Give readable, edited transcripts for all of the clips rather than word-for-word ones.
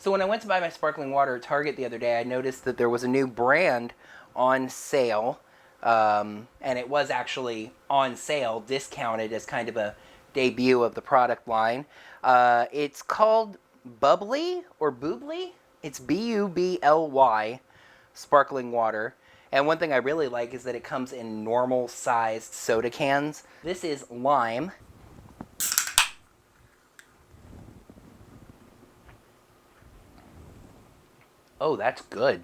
So when I went to buy my sparkling water at Target the other day, I noticed that there was a new brand on sale. And it was actually on sale, discounted as kind of a debut of the product line. It's called Bubbly or Boobly. It's Bubly sparkling water. And one thing I really like is that it comes in normal sized soda cans. This is lime. Oh, that's good.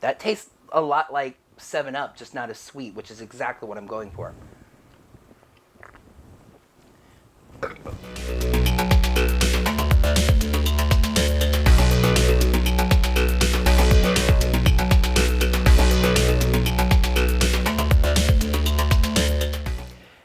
That tastes a lot like 7 Up, just not as sweet, which is exactly what I'm going for.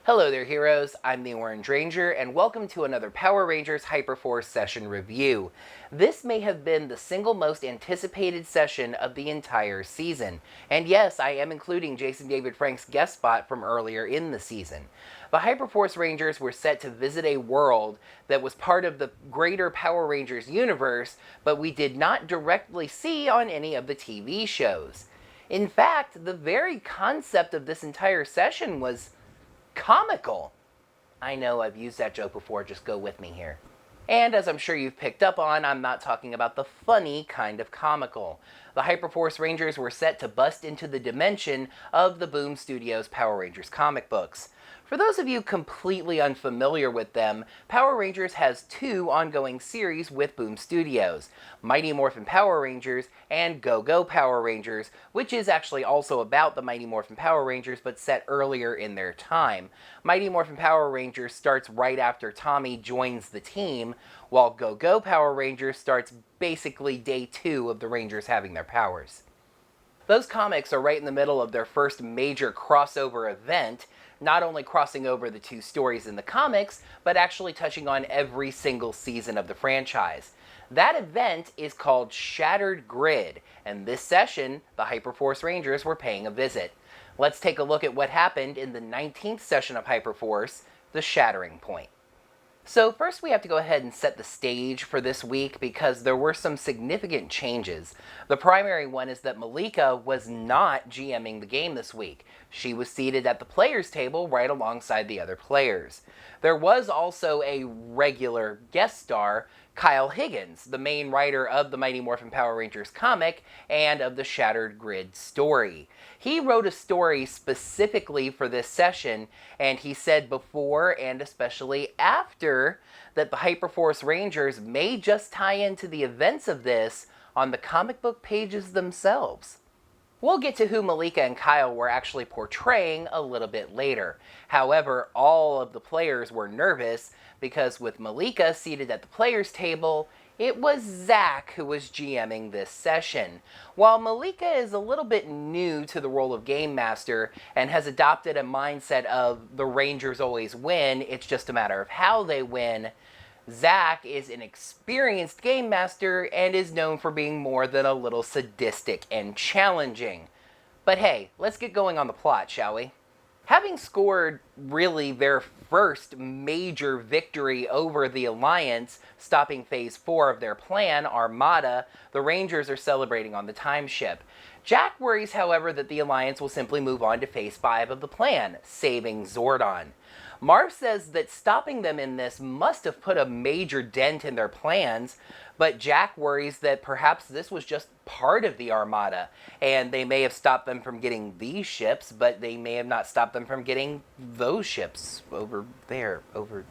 Hello there, heroes. I'm the Orange Ranger, and welcome to another Power Rangers Hyperforce session review. This may have been the single most anticipated session of the entire season. And yes, I am including Jason David Frank's guest spot from earlier in the season. The Hyperforce Rangers were set to visit a world that was part of the greater Power Rangers universe, but we did not directly see on any of the TV shows. In fact, the very concept of this entire session was comical. I know I've used that joke before, just go with me here. And as I'm sure you've picked up on, I'm not talking about the funny kind of comical. The Hyperforce Rangers were set to bust into the dimension of the Boom Studios Power Rangers comic books. For those of you completely unfamiliar with them, Power Rangers has 2 ongoing series with Boom Studios, Mighty Morphin Power Rangers and Go-Go Power Rangers, which is actually also about the Mighty Morphin Power Rangers but set earlier in their time. Mighty Morphin Power Rangers starts right after Tommy joins the team, while Go-Go Power Rangers starts basically day 2 of the Rangers having their powers. Those comics are right in the middle of their first major crossover event, not only crossing over the 2 stories in the comics, but actually touching on every single season of the franchise. That event is called Shattered Grid, and this session, the Hyperforce Rangers were paying a visit. Let's take a look at what happened in the 19th session of Hyperforce, the Shattering Point. So first we have to go ahead and set the stage for this week because there were some significant changes. The primary one is that Malika was not GMing the game this week. She was seated at the players' table right alongside the other players. There was also a regular guest star, Kyle Higgins, the main writer of the Mighty Morphin Power Rangers comic and of the Shattered Grid story. He wrote a story specifically for this session, and he said before and especially after that the Hyperforce Rangers may just tie into the events of this on the comic book pages themselves. We'll get to who Malika and Kyle were actually portraying a little bit later. However, all of the players were nervous because with Malika seated at the players' table, it was Zach who was GMing this session. While Malika is a little bit new to the role of Game Master and has adopted a mindset of the Rangers always win, it's just a matter of how they win, Zach is an experienced Game Master and is known for being more than a little sadistic and challenging. But hey, let's get going on the plot, shall we? Having scored really their first major victory over the Alliance, stopping Phase 4 of their plan, Armada, the Rangers are celebrating on the time ship. Jack worries, however, that the Alliance will simply move on to Phase 5 of the plan, saving Zordon. Marv says that stopping them in this must have put a major dent in their plans, but Jack worries that perhaps this was just part of the Armada, and they may have stopped them from getting these ships, but they may have not stopped them from getting those ships over there.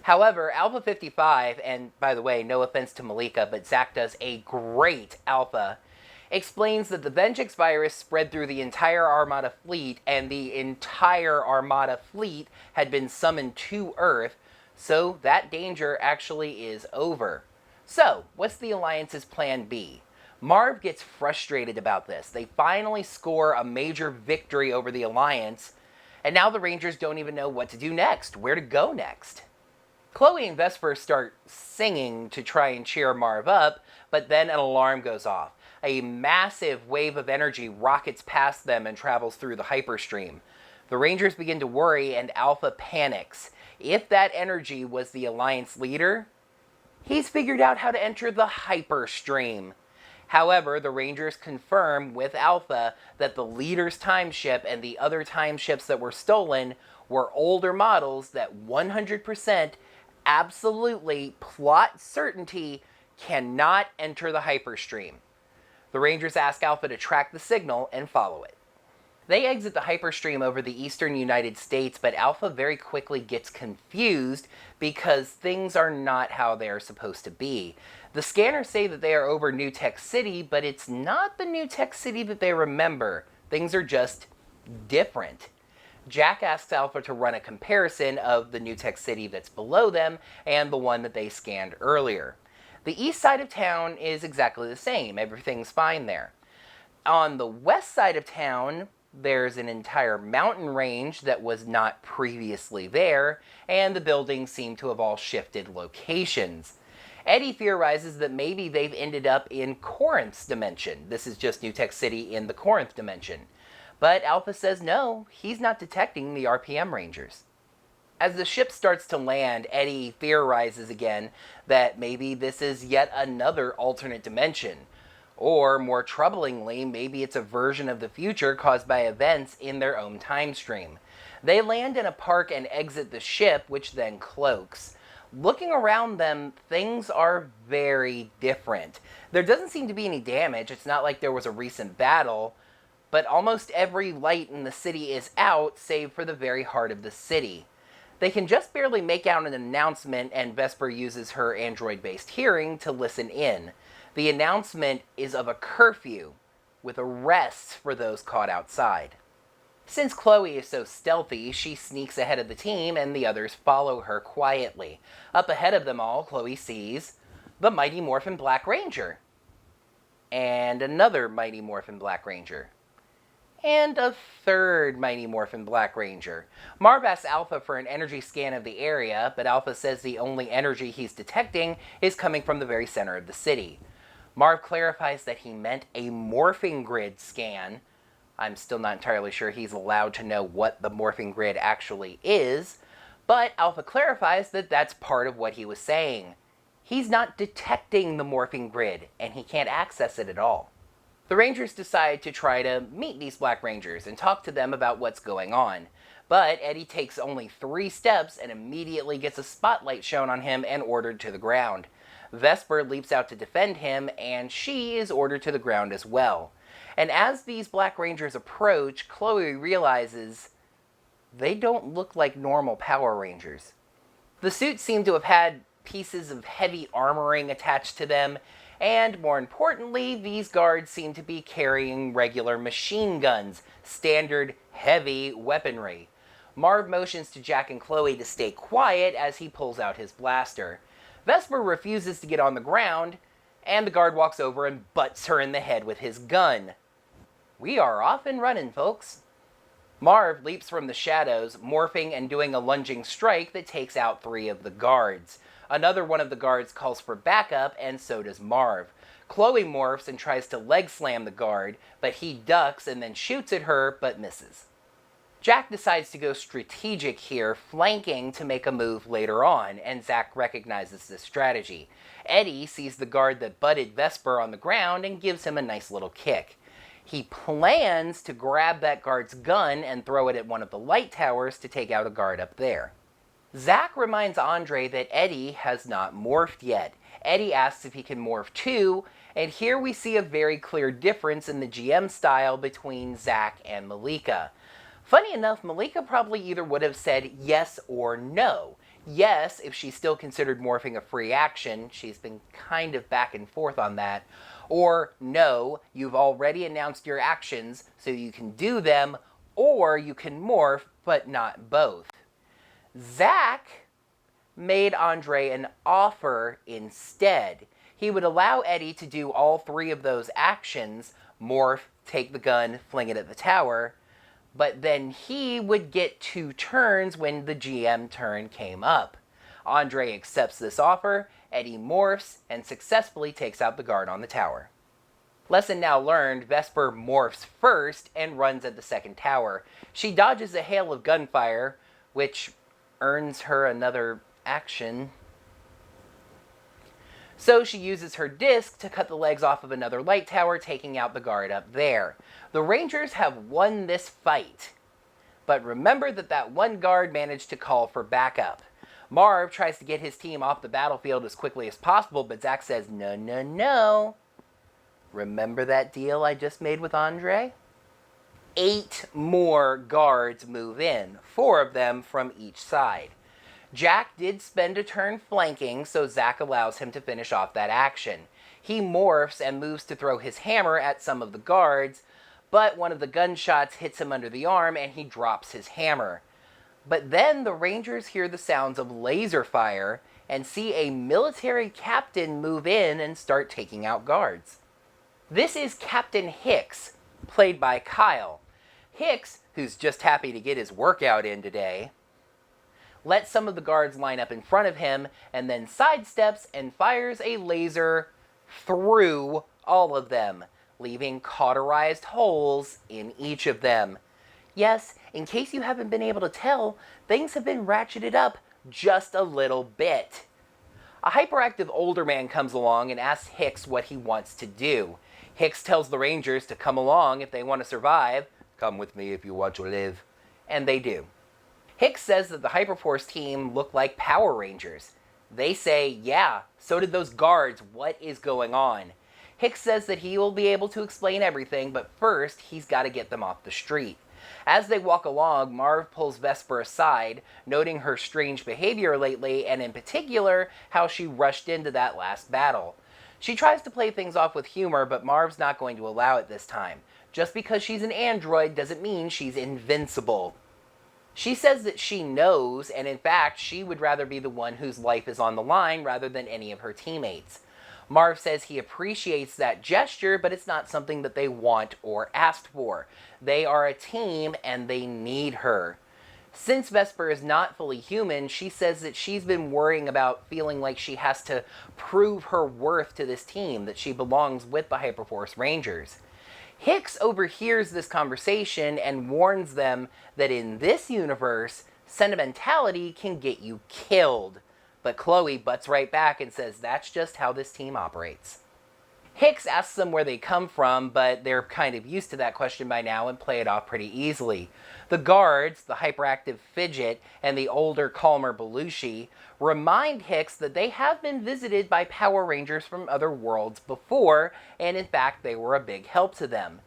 However, Alpha 55, and by the way, no offense to Malika, but Zach does a great Alpha, explains that the Vengeance virus spread through the entire Armada fleet, and the entire Armada fleet had been summoned to Earth, so that danger actually is over. So, what's the Alliance's plan B? Marv gets frustrated about this. They finally score a major victory over the Alliance, and now the Rangers don't even know what to do next, where to go next. Chloe and Vesper start singing to try and cheer Marv up, but then an alarm goes off. A massive wave of energy rockets past them and travels through the hyperstream. The Rangers begin to worry and Alpha panics. If that energy was the Alliance leader, He's figured out how to enter the hyperstream. However, the Rangers confirm with Alpha that the leader's time ship and the other time ships that were stolen were older models that 100% absolutely plot certainty cannot enter the hyperstream. The Rangers ask Alpha to track the signal and follow it. They exit the hyperstream over the eastern United States, but Alpha very quickly gets confused because things are not how they are supposed to be. The scanners say that they are over New Tech City, but it's not the New Tech City that they remember. Things are just different. Jack asks Alpha to run a comparison of the New Tech City that's below them and the one that they scanned earlier. The east side of town is exactly the same. Everything's fine there. On the west side of town, there's an entire mountain range that was not previously there, and the buildings seem to have all shifted locations. Eddie theorizes that maybe they've ended up in Corinth's dimension. This is just New Tech City in the Corinth dimension. But Alpha says no, he's not detecting the RPM Rangers. As the ship starts to land, Eddie theorizes again that maybe this is yet another alternate dimension. Or, more troublingly, maybe it's a version of the future caused by events in their own time stream. They land in a park and exit the ship, which then cloaks. Looking around them, things are very different. There doesn't seem to be any damage. It's not like there was a recent battle, but almost every light in the city is out, save for the very heart of the city. They can just barely make out an announcement, and Vesper uses her android-based hearing to listen in. The announcement is of a curfew, with arrests for those caught outside. Since Chloe is so stealthy, she sneaks ahead of the team and the others follow her quietly. Up ahead of them all, Chloe sees the Mighty Morphin Black Ranger. And another Mighty Morphin Black Ranger. And a third Mighty Morphin Black Ranger. Marv asks Alpha for an energy scan of the area, but Alpha says the only energy he's detecting is coming from the very center of the city. Marv clarifies that he meant a morphing grid scan. I'm still not entirely sure he's allowed to know what the morphing grid actually is, but Alpha clarifies that that's part of what he was saying. He's not detecting the morphing grid, and he can't access it at all. The Rangers decide to try to meet these Black Rangers and talk to them about what's going on. But Eddie takes only 3 steps and immediately gets a spotlight shown on him and ordered to the ground. Vesper leaps out to defend him, and she is ordered to the ground as well. And as these Black Rangers approach, Chloe realizes they don't look like normal Power Rangers. The suits seem to have had pieces of heavy armoring attached to them, and more importantly, these guards seem to be carrying regular machine guns, standard heavy weaponry. Marv motions to Jack and Chloe to stay quiet as he pulls out his blaster. Vesper refuses to get on the ground, and the guard walks over and butts her in the head with his gun. We are off and running, folks. Marv leaps from the shadows, morphing and doing a lunging strike that takes out 3 of the guards. Another one of the guards calls for backup, and so does Marv. Chloe morphs and tries to leg slam the guard, but he ducks and then shoots at her, but misses. Jack decides to go strategic here, flanking to make a move later on, and Zack recognizes this strategy. Eddie sees the guard that butted Vesper on the ground and gives him a nice little kick. He plans to grab that guard's gun and throw it at one of the light towers to take out a guard up there. Zack reminds Andre that Eddie has not morphed yet. Eddie asks if he can morph too, and here we see a very clear difference in the GM style between Zack and Malika. Funny enough, Malika probably either would have said yes or no. Yes, if she still considered morphing a free action, she's been kind of back and forth on that. Or no, you've already announced your actions, so you can do them, or you can morph, but not both. Zack made Andre an offer instead. He would allow Eddie to do all 3 of those actions, morph, take the gun, fling it at the tower, but then he would get 2 turns when the GM turn came up. Andre accepts this offer, Eddie morphs, and successfully takes out the guard on the tower. Lesson now learned, Vesper morphs first and runs at the second tower. She dodges a hail of gunfire, which earns her another action. So she uses her disc to cut the legs off of another light tower, taking out the guard up there. The Rangers have won this fight. But remember that one guard managed to call for backup. Marv tries to get his team off the battlefield as quickly as possible, but Zach says, no, no, no. Remember that deal I just made with Andre? 8 more guards move in, 4 of them from each side. Jack did spend a turn flanking, so Zack allows him to finish off that action. He morphs and moves to throw his hammer at some of the guards, but one of the gunshots hits him under the arm and he drops his hammer. But then the Rangers hear the sounds of laser fire and see a military captain move in and start taking out guards. This is Captain Hicks, played by Kyle. Hicks, who's just happy to get his workout in today, lets some of the guards line up in front of him and then sidesteps and fires a laser through all of them, leaving cauterized holes in each of them. Yes, in case you haven't been able to tell, things have been ratcheted up just a little bit. A hyperactive older man comes along and asks Hicks what he wants to do. Hicks tells the Rangers to come along if they want to survive. Come with me if you want to live. And they do. Hicks says that the Hyperforce team look like Power Rangers. They say, yeah, so did those guards. What is going on? Hicks says that he will be able to explain everything, but first he's got to get them off the street. As they walk along, Marv pulls Vesper aside, noting her strange behavior lately, and in particular, how she rushed into that last battle. She tries to play things off with humor, but Marv's not going to allow it this time. Just because she's an android doesn't mean she's invincible. She says that she knows, and in fact, she would rather be the one whose life is on the line rather than any of her teammates. Marv says he appreciates that gesture, but it's not something that they want or asked for. They are a team, and they need her. Since Vesper is not fully human, she says that she's been worrying about feeling like she has to prove her worth to this team, that she belongs with the Hyperforce Rangers. Hicks overhears this conversation and warns them that in this universe, sentimentality can get you killed. But Chloe butts right back and says that's just how this team operates. Hicks asks them where they come from, but they're kind of used to that question by now and play it off pretty easily. The guards, the hyperactive Fidget, and the older, calmer Belushi, remind Hicks that they have been visited by Power Rangers from other worlds before, and in fact they were a big help to them.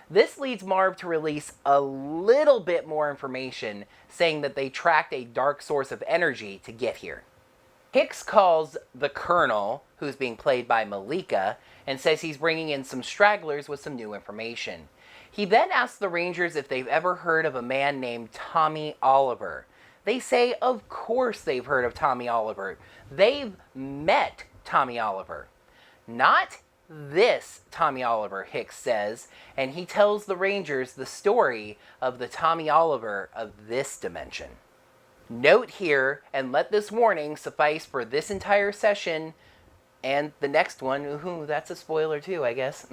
This leads Marv to release a little bit more information, saying that they tracked a dark source of energy to get here. Hicks calls the Colonel, who's being played by Malika, and says he's bringing in some stragglers with some new information. He then asks the Rangers if they've ever heard of a man named Tommy Oliver. They say of course they've heard of Tommy Oliver. They've met Tommy Oliver. Not this Tommy Oliver, Hicks says, and he tells the Rangers the story of the Tommy Oliver of this dimension. Note here, and let this warning suffice for this entire session and the next one. Ooh, that's a spoiler too, I guess.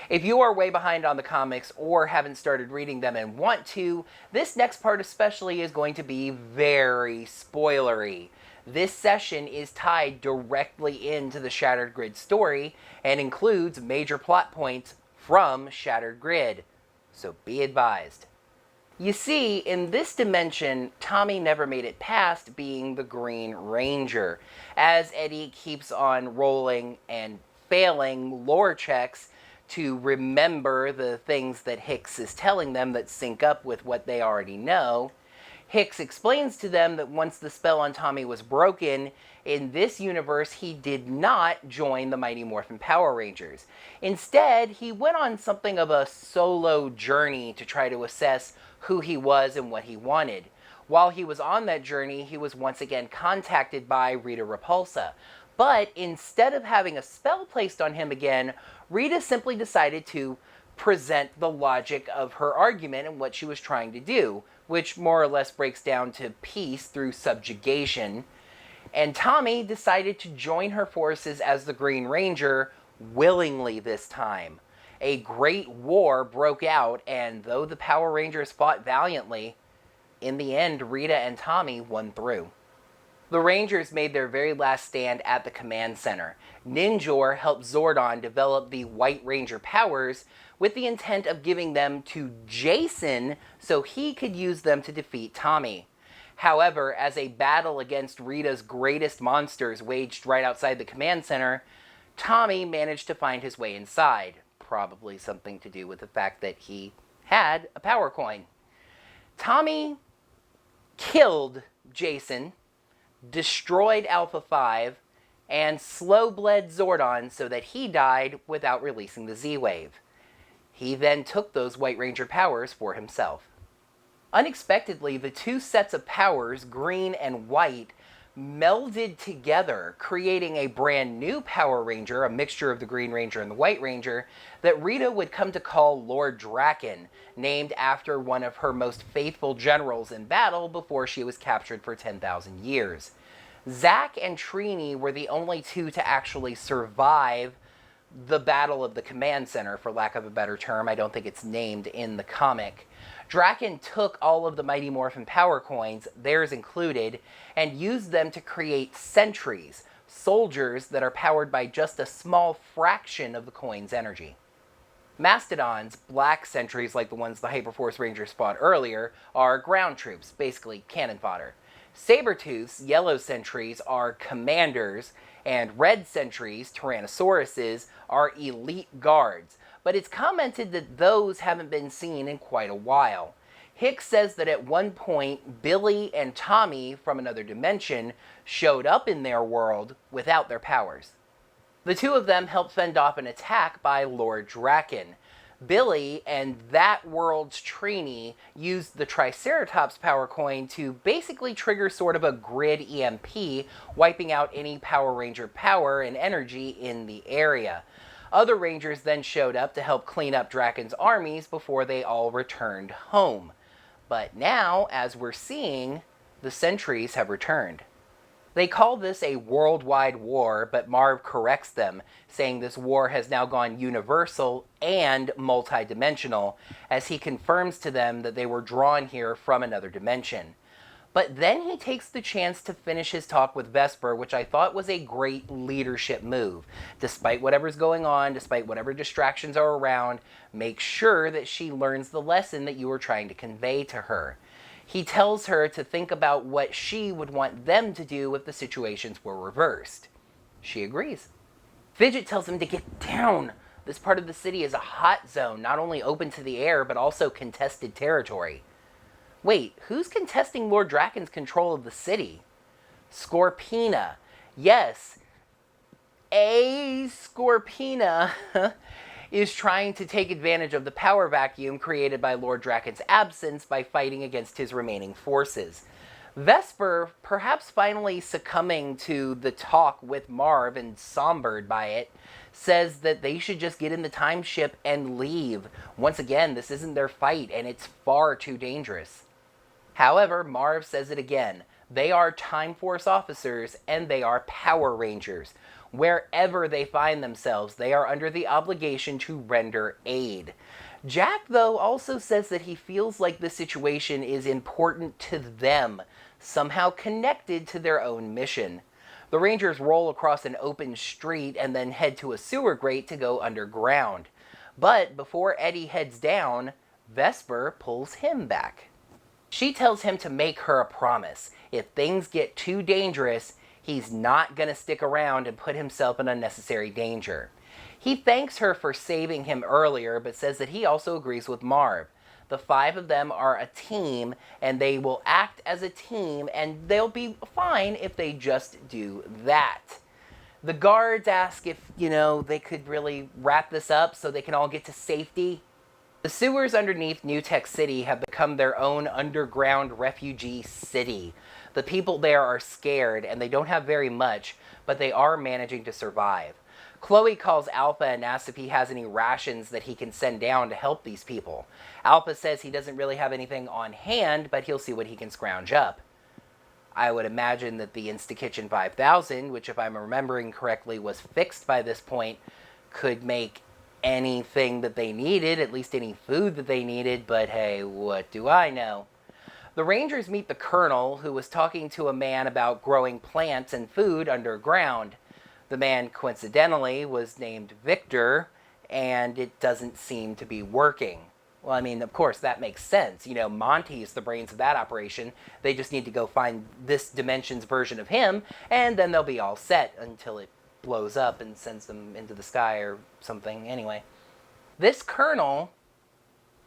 If you are way behind on the comics or haven't started reading them and want to, this next part especially is going to be very spoilery. This session is tied directly into the Shattered Grid story and includes major plot points from Shattered Grid, so be advised. You see, in this dimension, Tommy never made it past being the Green Ranger, as Eddie keeps on rolling and failing lore checks to remember the things that Hicks is telling them that sync up with what they already know. Hicks explains to them that once the spell on Tommy was broken, in this universe he did not join the Mighty Morphin Power Rangers. Instead, he went on something of a solo journey to try to assess who he was and what he wanted. While he was on that journey, he was once again contacted by Rita Repulsa. But instead of having a spell placed on him again, Rita simply decided to present the logic of her argument and what she was trying to do, which more or less breaks down to peace through subjugation. And Tommy decided to join her forces as the Green Ranger willingly this time. A great war broke out, and though the Power Rangers fought valiantly, in the end, Rita and Tommy won through. The Rangers made their very last stand at the command center. Ninjor helped Zordon develop the White Ranger powers with the intent of giving them to Jason so he could use them to defeat Tommy. However, as a battle against Rita's greatest monsters waged right outside the command center, Tommy managed to find his way inside. Probably something to do with the fact that he had a power coin. Tommy killed Jason, destroyed Alpha 5, and slow-bled Zordon so that he died without releasing the Z-Wave. He then took those White Ranger powers for himself. Unexpectedly, the two sets of powers, green and white, melded together, creating a brand new Power Ranger, a mixture of the Green Ranger and the White Ranger, that Rita would come to call Lord Draken, named after one of her most faithful generals in battle before she was captured for 10,000 years. Zack and Trini were the only two to actually survive the Battle of the Command Center, for lack of a better term. I don't think it's named in the comic. Draken took all of the Mighty Morphin power coins, theirs included, and used them to create sentries, soldiers that are powered by just a small fraction of the coin's energy. Mastodons, black sentries like the ones the Hyperforce Rangers fought earlier, are ground troops, basically cannon fodder. Sabertooths, yellow sentries, are commanders, and red sentries, Tyrannosauruses, are elite guards. But it's commented that those haven't been seen in quite a while. Hicks says that at one point, Billy and Tommy from another dimension showed up in their world without their powers. The two of them helped fend off an attack by Lord Draken. Billy and that world's Trini used the Triceratops power coin to basically trigger sort of a grid EMP, wiping out any Power Ranger power and energy in the area. Other Rangers then showed up to help clean up Draken's armies before they all returned home. But now, as we're seeing, the sentries have returned. They call this a worldwide war, but Marv corrects them, saying this war has now gone universal and multidimensional, as he confirms to them that they were drawn here from another dimension. But then he takes the chance to finish his talk with Vesper, which I thought was a great leadership move. Despite whatever's going on, despite whatever distractions are around, make sure that she learns the lesson that you were trying to convey to her. He tells her to think about what she would want them to do if the situations were reversed. She agrees. Fidget tells him to get down. This part of the city is a hot zone, not only open to the air, but also contested territory. Wait, who's contesting Lord Draken's control of the city? Scorpina. Yes, a Scorpina is trying to take advantage of the power vacuum created by Lord Draken's absence by fighting against his remaining forces. Vesper, perhaps finally succumbing to the talk with Marv and sombred by it, says that they should just get in the time ship and leave. Once again, this isn't their fight and it's far too dangerous. However, Marv says it again. They are Time Force officers and they are Power Rangers. Wherever they find themselves, they are under the obligation to render aid. Jack, though, also says that he feels like the situation is important to them, somehow connected to their own mission. The Rangers roll across an open street and then head to a sewer grate to go underground. But before Eddie heads down, Vesper pulls him back. She tells him to make her a promise. If things get too dangerous, he's not going to stick around and put himself in unnecessary danger. He thanks her for saving him earlier, but says that he also agrees with Marv. The five of them are a team, and they will act as a team, and they'll be fine if they just do that. The guards ask if, they could really wrap this up so they can all get to safety. The sewers underneath New Tech City have become their own underground refugee city. The people there are scared, and they don't have very much, but they are managing to survive. Chloe calls Alpha and asks if he has any rations that he can send down to help these people. Alpha says he doesn't really have anything on hand, but he'll see what he can scrounge up. I would imagine that the InstaKitchen 5000, which if I'm remembering correctly was fixed by this point, could make anything that they needed, at least any food that they needed, but hey, what do I know? The Rangers meet the Colonel, who was talking to a man about growing plants and food underground. The man, coincidentally, was named Victor, and it doesn't seem to be working. Well, I mean, of course, that makes sense. You know, Monty's the brains of that operation. They just need to go find this dimension's version of him, and then they'll be all set until it blows up and sends them into the sky or something. Anyway, this Colonel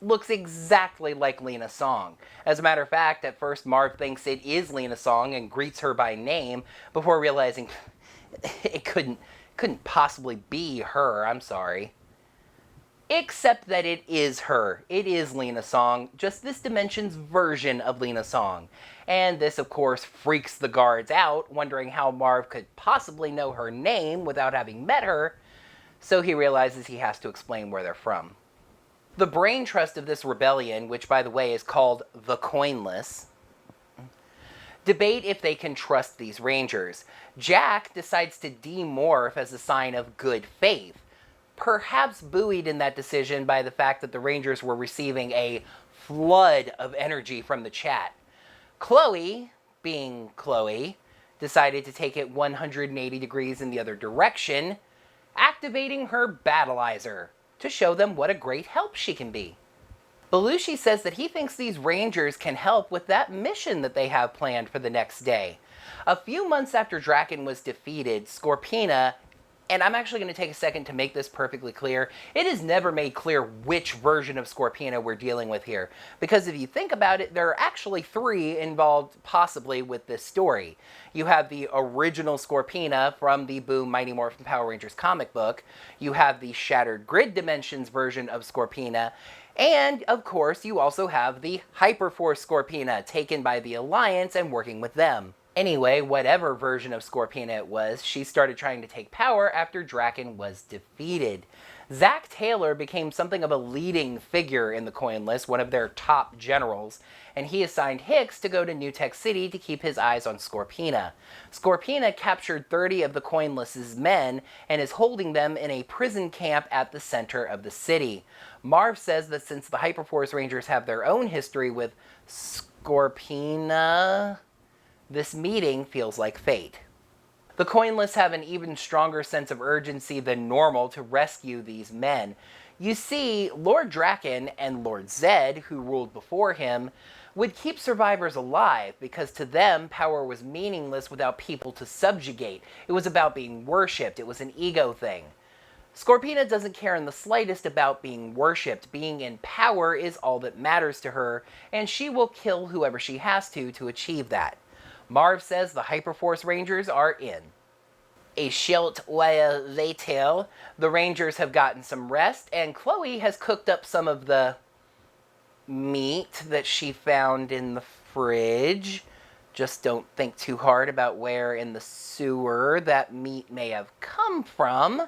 looks exactly like Lena Song. As a matter of fact, at first Marv thinks it is Lena Song and greets her by name before realizing it couldn't possibly be her. I'm sorry. Except that it is her. It is Lena Song, just this dimension's version of Lena Song. And this, of course, freaks the guards out, wondering how Marv could possibly know her name without having met her, so he realizes he has to explain where they're from. The brain trust of this rebellion, which by the way is called the Coinless, debate if they can trust these Rangers. Jack decides to demorph as a sign of good faith, perhaps buoyed in that decision by the fact that the Rangers were receiving a flood of energy from the chat. Chloe, being Chloe, decided to take it 180 degrees in the other direction, activating her battleizer to show them what a great help she can be. Belushi says that he thinks these Rangers can help with that mission that they have planned for the next day. A few months after Draken was defeated, Scorpina, and I'm actually going to take a second to make this perfectly clear, it is never made clear which version of Scorpina we're dealing with here. Because if you think about it, there are actually three involved possibly with this story. You have the original Scorpina from the Boom Mighty Morphin Power Rangers comic book. You have the Shattered Grid Dimensions version of Scorpina. And, of course, you also have the Hyperforce Scorpina, taken by the Alliance and working with them. Anyway, whatever version of Scorpina it was, she started trying to take power after Draken was defeated. Zach Taylor became something of a leading figure in the Coinless, one of their top generals, and he assigned Hicks to go to New Tech City to keep his eyes on Scorpina. Scorpina captured 30 of the Coinless's men and is holding them in a prison camp at the center of the city. Marv says that since the Hyperforce Rangers have their own history with Scorpina, this meeting feels like fate. The Coinless have an even stronger sense of urgency than normal to rescue these men. You see, Lord Draken and Lord Zed, who ruled before him, would keep survivors alive because to them, power was meaningless without people to subjugate. It was about being worshipped. It was an ego thing. Scorpina doesn't care in the slightest about being worshipped. Being in power is all that matters to her, and she will kill whoever she has to achieve that. Marv says the Hyperforce Rangers are in. A short while later, the Rangers have gotten some rest, and Chloe has cooked up some of the meat that she found in the fridge. Just don't think too hard about where in the sewer that meat may have come from,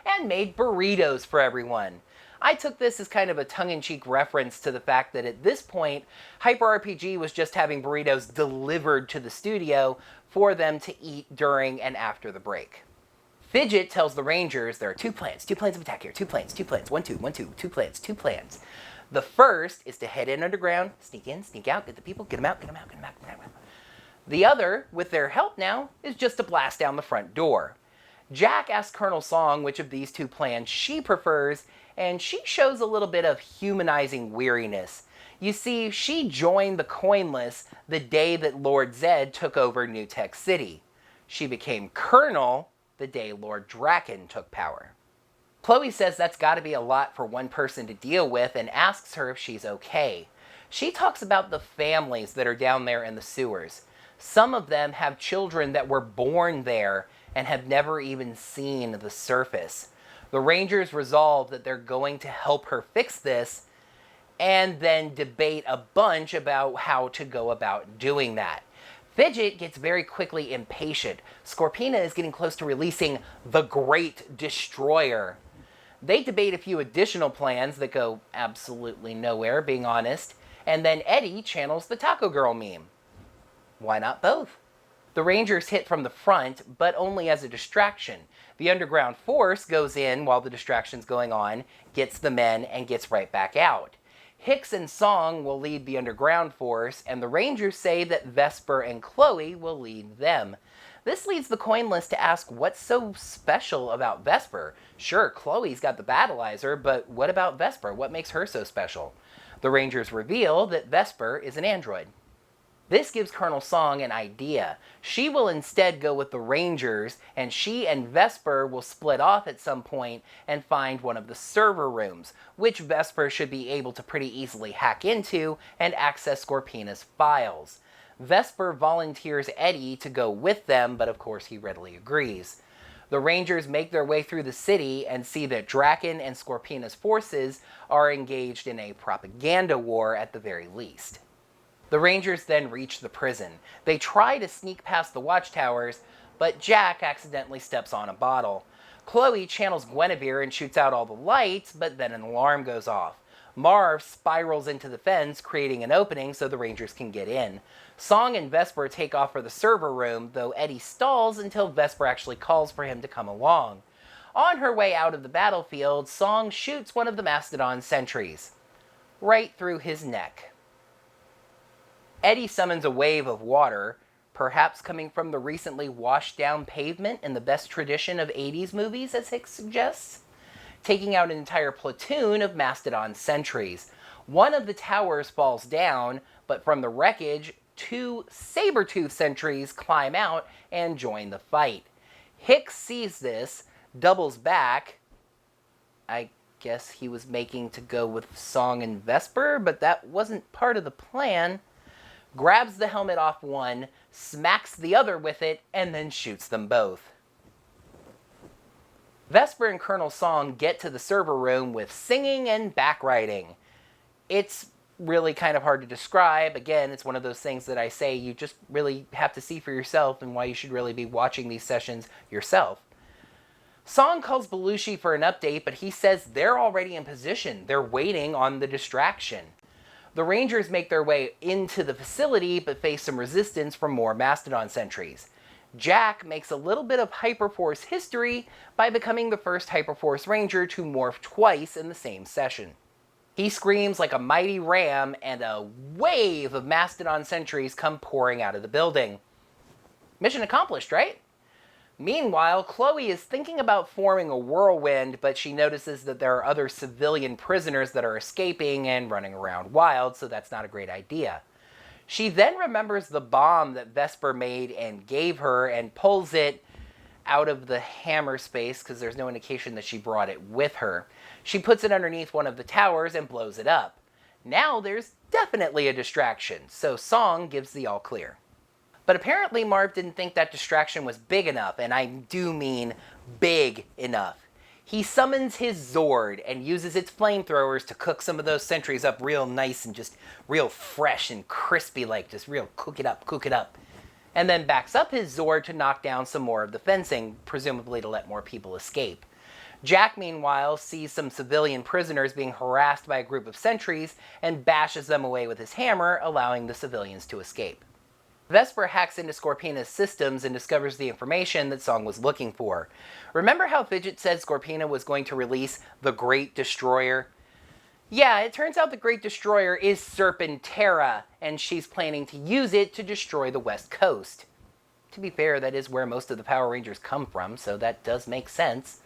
and made burritos for everyone. I took this as kind of a tongue-in-cheek reference to the fact that at this point, Hyper RPG was just having burritos delivered to the studio for them to eat during and after the break. Fidget tells the Rangers there are two plans of attack here, two plans, 1, 2, 1, 2, two plans. The first is to head in underground, sneak in, sneak out, get the people, get them out. The other, with their help now, is just to blast down the front door. Jack asks Colonel Song which of these two plans she prefers, and she shows a little bit of humanizing weariness. You see, she joined the Coinless the day that Lord Zed took over New Tech City. She became Colonel the day Lord Draken took power. Chloe says that's got to be a lot for one person to deal with and asks her if she's okay. She talks about the families that are down there in the sewers. Some of them have children that were born there and have never even seen the surface. The Rangers resolve that they're going to help her fix this and then debate a bunch about how to go about doing that. Fidget gets very quickly impatient. Scorpina is getting close to releasing the Great Destroyer. They debate a few additional plans that go absolutely nowhere, being honest, and then Eddie channels the Taco Girl meme. Why not both? The Rangers hit from the front, but only as a distraction. The underground force goes in while the distraction's going on, gets the men, and gets right back out. Hicks and Song will lead the underground force, and the Rangers say that Vesper and Chloe will lead them. This leads the coin list to ask what's so special about Vesper. Sure, Chloe's got the battleizer, but what about Vesper? What makes her so special? The Rangers reveal that Vesper is an android. This gives Colonel Song an idea. She will instead go with the Rangers, and she and Vesper will split off at some point and find one of the server rooms, which Vesper should be able to pretty easily hack into and access Scorpina's files. Vesper volunteers Eddie to go with them, but of course he readily agrees. The Rangers make their way through the city and see that Draken and Scorpina's forces are engaged in a propaganda war at the very least. The Rangers then reach the prison. They try to sneak past the watchtowers, but Jack accidentally steps on a bottle. Chloe channels Guinevere and shoots out all the lights, but then an alarm goes off. Marv spirals into the fence, creating an opening so the Rangers can get in. Song and Vesper take off for the server room, though Eddie stalls until Vesper actually calls for him to come along. On her way out of the battlefield, Song shoots one of the Mastodon sentries, right through his neck. Eddie summons a wave of water, perhaps coming from the recently washed down pavement in the best tradition of 80s movies, as Hicks suggests, taking out an entire platoon of Mastodon sentries. One of the towers falls down, but from the wreckage, 2 saber-tooth sentries climb out and join the fight. Hicks sees this, doubles back. I guess he was making to go with Song and Vesper, but that wasn't part of the plan. Grabs the helmet off one, smacks the other with it, and then shoots them both. Vesper and Colonel Song get to the server room with singing and backwriting. It's really kind of hard to describe. Again, it's one of those things that I say you just really have to see for yourself, and why you should really be watching these sessions yourself. Song calls Belushi for an update, but he says they're already in position. They're waiting on the distraction. The Rangers make their way into the facility, but face some resistance from more Mastodon sentries. Jack makes a little bit of Hyperforce history by becoming the first Hyperforce Ranger to morph twice in the same session. He screams like a mighty ram, and a wave of Mastodon sentries come pouring out of the building. Mission accomplished, right? Meanwhile, Chloe is thinking about forming a whirlwind, but she notices that there are other civilian prisoners that are escaping and running around wild, so that's not a great idea. She then remembers the bomb that Vesper made and gave her and pulls it out of the hammer space because there's no indication that she brought it with her. She puts it underneath one of the towers and blows it up. Now there's definitely a distraction, so Song gives the all clear. But apparently Marv didn't think that distraction was big enough, and I do mean big enough. He summons his Zord and uses its flamethrowers to cook some of those sentries up real nice and just real fresh and crispy, like just real cook it up. And then backs up his Zord to knock down some more of the fencing, presumably to let more people escape. Jack, meanwhile, sees some civilian prisoners being harassed by a group of sentries and bashes them away with his hammer, allowing the civilians to escape. Vesper hacks into Scorpina's systems and discovers the information that Song was looking for. Remember how Fidget said Scorpina was going to release the Great Destroyer? Yeah, it turns out the Great Destroyer is Serpentera, and she's planning to use it to destroy the West Coast. To be fair, that is where most of the Power Rangers come from, so that does make sense.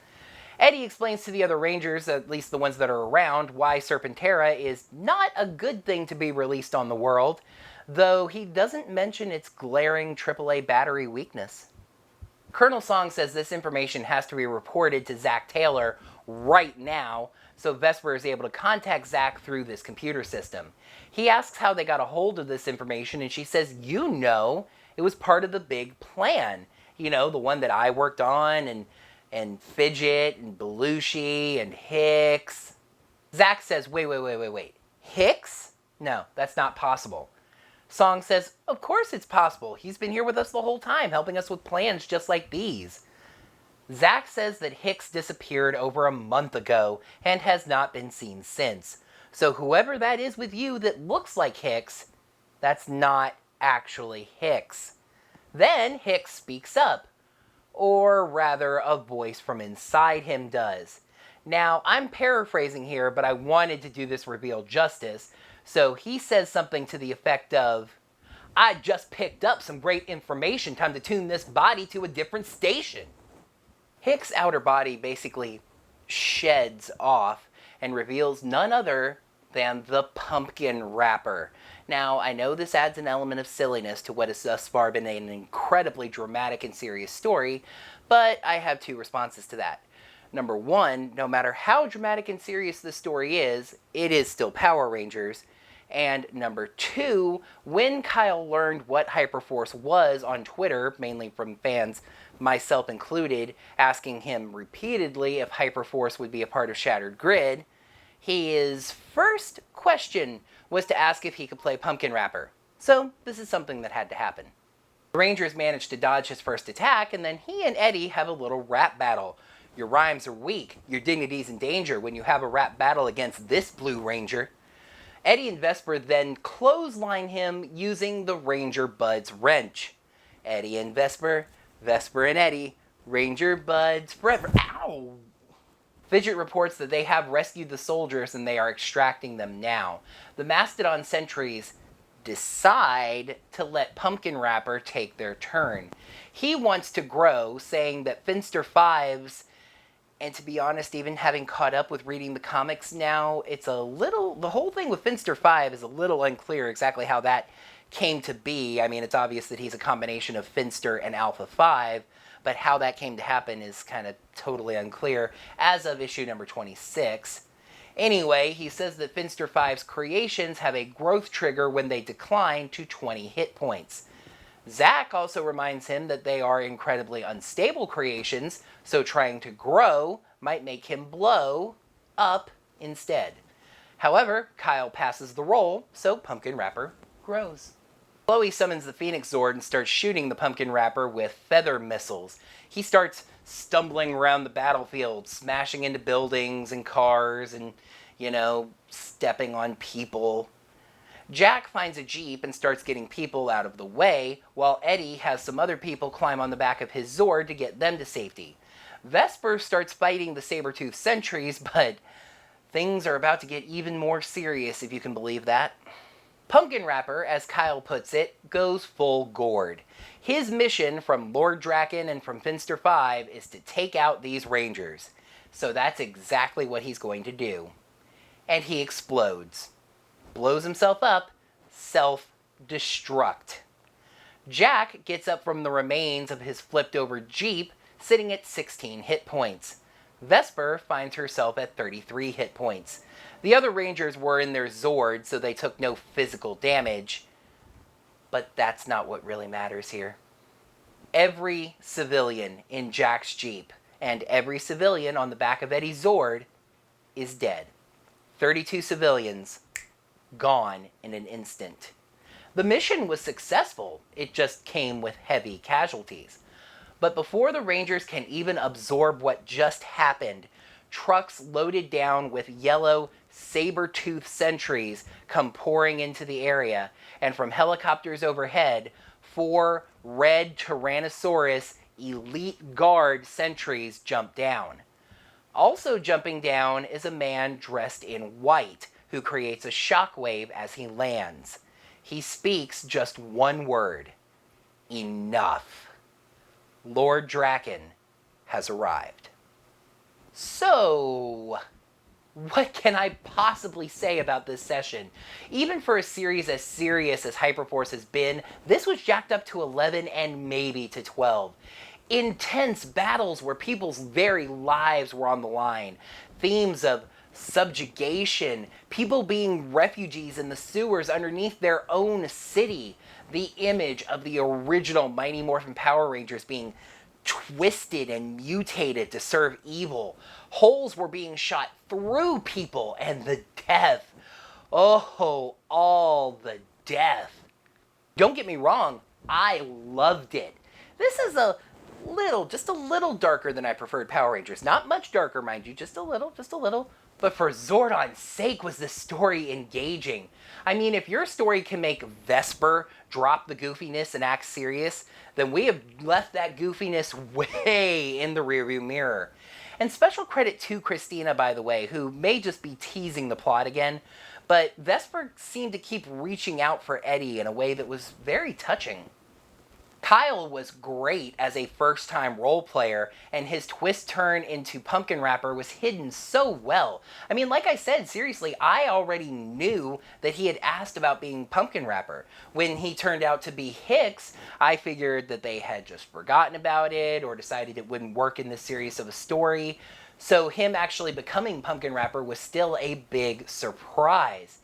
Eddie explains to the other Rangers, at least the ones that are around, why Serpentera is not a good thing to be released on the world, though he doesn't mention its glaring AAA battery weakness. Colonel Song says this information has to be reported to Zach Taylor right now, so Vesper is able to contact Zach through this computer system. He asks how they got a hold of this information, and she says, it was part of the big plan. The one that I worked on, and Fidget, and Belushi, and Hicks. Zach says, wait. Hicks? No, that's not possible. Song says, of course it's possible. He's been here with us the whole time, helping us with plans just like these. Zach says that Hicks disappeared over a month ago and has not been seen since. So whoever that is with you that looks like Hicks, that's not actually Hicks. Then Hicks speaks up. Or rather, a voice from inside him does. Now, I'm paraphrasing here, but I wanted to do this reveal justice. So he says something to the effect of, I just picked up some great information. Time to tune this body to a different station. Hick's outer body basically sheds off and reveals none other than the pumpkin wrapper. Now, I know this adds an element of silliness to what has thus far been an incredibly dramatic and serious story, but I have two responses to that. Number one, no matter how dramatic and serious this story is, it is still Power Rangers. And number two, when Kyle learned what Hyperforce was on Twitter, mainly from fans, myself included, asking him repeatedly if Hyperforce would be a part of Shattered Grid, his first question was to ask if he could play Pumpkin Wrapper. So this is something that had to happen. The Rangers managed to dodge his first attack, and then he and Eddie have a little rap battle. Your rhymes are weak, your dignity's in danger when you have a rap battle against this Blue Ranger. Eddie and Vesper then clothesline him using the Ranger Buds wrench. Eddie and Vesper, Vesper and Eddie, Ranger Buds forever. Ow! Fidget reports that they have rescued the soldiers and they are extracting them now. The Mastodon sentries decide to let Pumpkin Wrapper take their turn. He wants to grow, saying that Finster Fives, and to be honest, even having caught up with reading the comics now, the whole thing with Finster 5 is a little unclear exactly how that came to be. I mean, it's obvious that he's a combination of Finster and Alpha 5, but how that came to happen is kind of totally unclear as of issue number 26. Anyway, he says that Finster 5's creations have a growth trigger when they decline to 20 hit points. Zack also reminds him that they are incredibly unstable creations, so trying to grow might make him blow up instead. However, Kyle passes the roll, so Pumpkin Wrapper grows. Chloe summons the Phoenix Zord and starts shooting the Pumpkin Wrapper with feather missiles. He starts stumbling around the battlefield, smashing into buildings and cars and, stepping on people. Jack finds a Jeep and starts getting people out of the way, while Eddie has some other people climb on the back of his Zord to get them to safety. Vesper starts fighting the Sabretooth sentries, but things are about to get even more serious, if you can believe that. Pumpkin Wrapper, as Kyle puts it, goes full gourd. His mission from Lord Draken and from Finster 5 is to take out these Rangers. So that's exactly what he's going to do. And he explodes. Blows himself up, self-destruct. Jack gets up from the remains of his flipped-over Jeep, sitting at 16 hit points. Vesper finds herself at 33 hit points. The other Rangers were in their Zord, so they took no physical damage. But that's not what really matters here. Every civilian in Jack's Jeep and every civilian on the back of Eddie's Zord is dead. 32 civilians gone in an instant. The mission was successful, it just came with heavy casualties. But before the Rangers can even absorb what just happened, trucks loaded down with yellow saber-tooth sentries come pouring into the area, and from helicopters overhead, 4 red Tyrannosaurus elite guard sentries jump down. Also jumping down is a man dressed in white, who creates a shockwave as he lands. He speaks just one word: enough. Lord Draken has arrived. So, what can I possibly say about this session? Even for a series as serious as Hyperforce has been, this was jacked up to 11 and maybe to 12. Intense battles where people's very lives were on the line. Themes of subjugation, people being refugees in the sewers underneath their own city, the image of the original Mighty Morphin Power Rangers being twisted and mutated to serve evil. Holes were being shot through people, and the death. Oh, all the death. Don't get me wrong, I loved it. This is just a little darker than I preferred Power Rangers. Not much darker, mind you, just a little. But for Zordon's sake, was this story engaging. I mean, if your story can make Vesper drop the goofiness and act serious, then we have left that goofiness way in the rearview mirror. And special credit to Christina, by the way, who may just be teasing the plot again, but Vesper seemed to keep reaching out for Eddie in a way that was very touching. Kyle was great as a first-time role player, and his twist turn into Pumpkin Rapper was hidden so well. I mean, like I said, seriously, I already knew that he had asked about being Pumpkin Rapper. When he turned out to be Hicks, I figured that they had just forgotten about it or decided it wouldn't work in this series of a story. So him actually becoming Pumpkin Rapper was still a big surprise.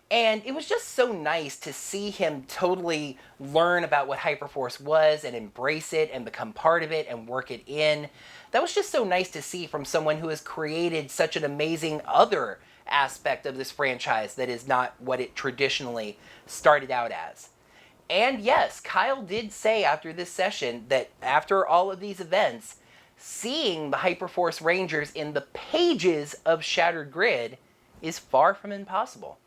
And it was just so nice to see him totally learn about what Hyperforce was and embrace it and become part of it and work it in. That was just so nice to see from someone who has created such an amazing other aspect of this franchise that is not what it traditionally started out as. And yes, Kyle did say after this session that after all of these events, seeing the Hyperforce Rangers in the pages of Shattered Grid is far from impossible.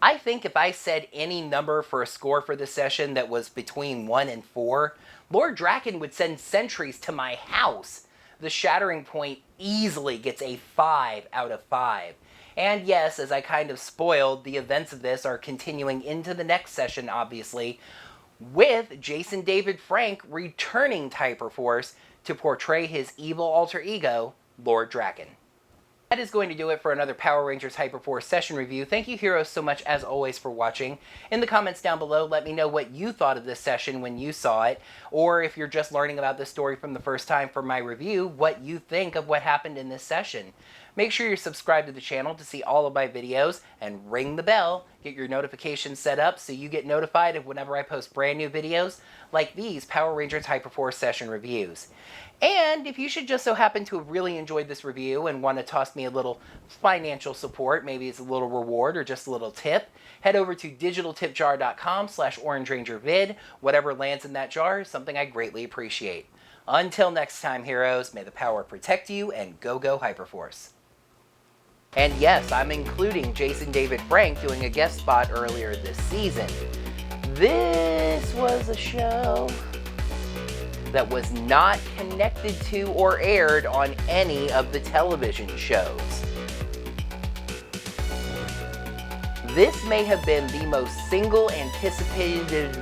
I think if I said any number for a score for this session that was between 1 and 4, Lord Draken would send sentries to my house. The Shattering point easily gets a 5 out of 5. And yes, as I kind of spoiled, the events of this are continuing into the next session, obviously, with Jason David Frank returning to Hyperforce to portray his evil alter ego, Lord Draken. That is going to do it for another Power Rangers Hyperforce session review. Thank you, heroes, so much as always for watching. In the comments down below, let me know what you thought of this session when you saw it, or if you're just learning about this story from the first time for my review, what you think of what happened in this session. Make sure you're subscribed to the channel to see all of my videos, and ring the bell, get your notifications set up so you get notified of whenever I post brand new videos like these Power Rangers Hyperforce session reviews. And if you should just so happen to have really enjoyed this review and want to toss me a little financial support, maybe it's a little reward or just a little tip, head over to digitaltipjar.com/orangerangervid. Whatever lands in that jar is something I greatly appreciate. Until next time, heroes, may the power protect you, and go Hyperforce. And yes, I'm including Jason David Frank doing a guest spot earlier this season. This was a show that was not connected to or aired on any of the television shows. This may have been the most single anticipated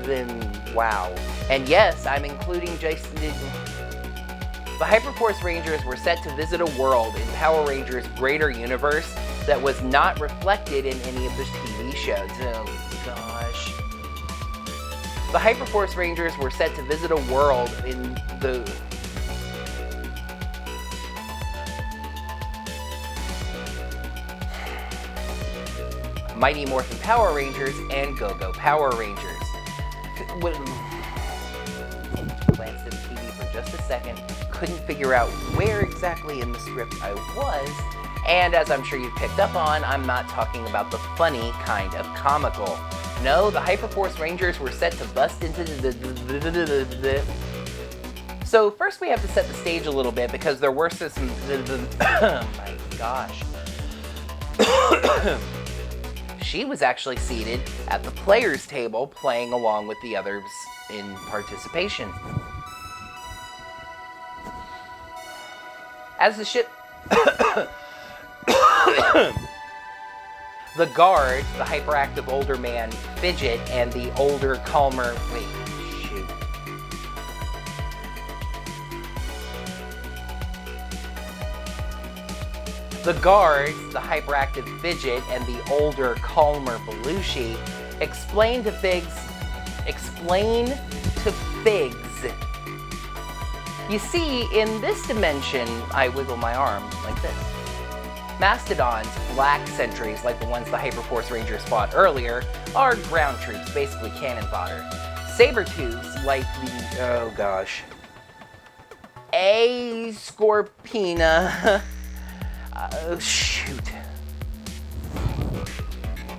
wow. And yes, I'm including Jason. The Hyperforce Rangers were set to visit a world in Power Rangers' greater universe that was not reflected in any of the TV shows. Oh gosh. The Hyperforce Rangers were set to visit a world in the... Mighty Morphin Power Rangers and Go-Go Power Rangers. Glanced at the TV for just a second, couldn't figure out where exactly in the script I was, and as I'm sure you've picked up on, I'm not talking about the funny kind of comical. No, the Hyperforce Rangers were set to bust into the... So first we have to set the stage a little bit because there were some... Oh my gosh. She was actually seated at the players' table playing along with the others in participation. As the ship... The guard, the hyperactive older man, Fidget, and the older, calmer... Wait, shoot. The guards, the hyperactive Fidget, and the older, calmer Belushi explain to Figs... You see, in this dimension, I wiggle my arm like this. Mastodons, black sentries like the ones the Hyperforce Rangers fought earlier, are ground troops, basically cannon fodder. Sabertooths, like the... oh gosh. A Scorpina... shoot.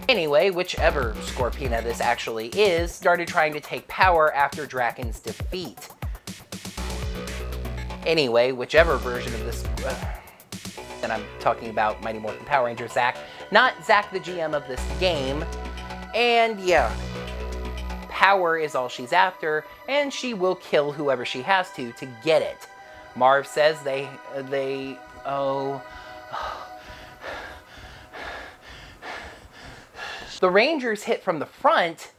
Anyway, whichever Scorpina this actually is, started trying to take power after Draken's defeat. Anyway, whichever version of this... and I'm talking about Mighty Morphin Power Ranger Zach, not Zach the GM of this game. And yeah, power is all she's after, and she will kill whoever she has to get it. Marv says oh. The Rangers hit from the front,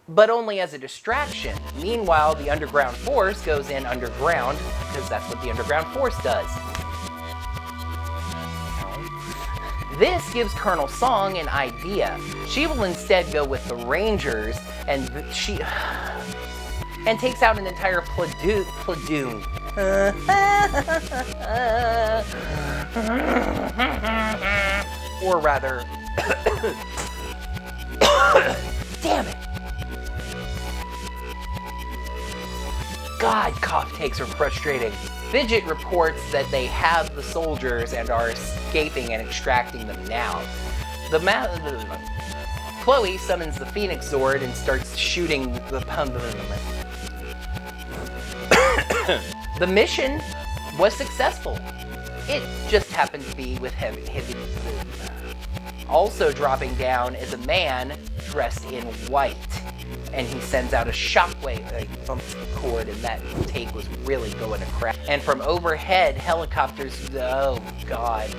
but only as a distraction. Meanwhile, the underground force goes in underground, because that's what the underground force does. This gives Colonel Song an idea. She will instead go with the Rangers, and takes out an entire platoon. Or rather, damn it! God, cough takes are frustrating. Fidget reports that they have the soldiers and are escaping and extracting them now. Chloe summons the Phoenix Zord and starts shooting the The mission was successful. It just happened to be with heavy. Also dropping down is a man dressed in white, and he sends out a shockwave. He bumps the cord, and that take was really going to crap. And from overhead, helicopters. Oh God!